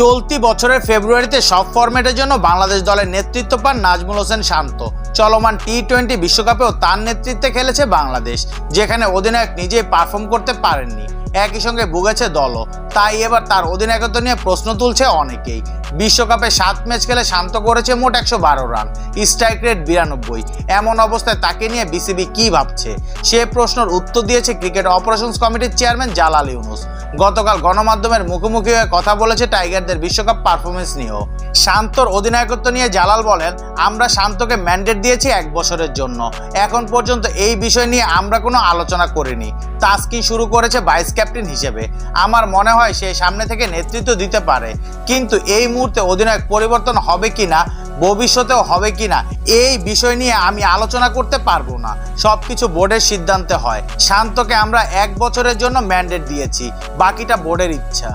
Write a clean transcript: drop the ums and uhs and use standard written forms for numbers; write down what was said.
চলতি বছরের ফেব্রুয়ারিতে সব ফরম্যাটের জন্য বাংলাদেশ দলের নেতৃত্ব পান নাজমুল হোসেন শান্ত। চলমান টি-20 বিশ্বকাপেও তার নেতৃত্বে খেলেছে বাংলাদেশ, যেখানে অধিনায়ক নিজেই পারফর্ম করতে পারেননি, একই সঙ্গে ভুগেছে দলও। তাই এবার তার অধিনায়কত্ব নিয়ে প্রশ্ন তুলছে অনেকেই। বিশ্বকাপে 7 ম্যাচ খেলে শান্ত করেছে মোট 112 রান, স্ট্রাইক রেট 92। এমন অবস্থায় তাকে নিয়ে বিসিবি কি ভাবছে, সে প্রশ্নের উত্তর দিয়েছে ক্রিকেট অপারেশনস কমিটির চেয়ারম্যান জালাল ইউনুস। গতকাল গণমাধ্যমের মুখোমুখি হয়ে কথা বলেছে টাইগারদের বিশ্বকাপ পারফরমেন্স নিয়েও। শান্তর অধিনায়কত্ব নিয়ে জালাল বলেন, আমরা শান্তকে ম্যান্ডেট দিয়েছি 1 বছরের জন্য। এখন পর্যন্ত এই বিষয় নিয়ে আমরা কোনো আলোচনা করিনি। তাস্কিন শুরু করেছে ভাইস ক্যাপ্টেন হিসেবে। আমার মনে হয় সে সামনে থেকে নেতৃত্ব দিতে পারে, কিন্তু এই মুহূর্তে অধিনায়ক পরিবর্তন হবে কিনা, ভবিষ্যতেও হবে কিনা, এই বিষয় নিয়ে আমি আলোচনা করতে পারবো না। সবকিছু বোর্ডের সিদ্ধান্তে হয়। শান্তকে আমরা 1 বছরের জন্য ম্যান্ডেট দিয়েছি, বাকিটা বোর্ডের ইচ্ছা।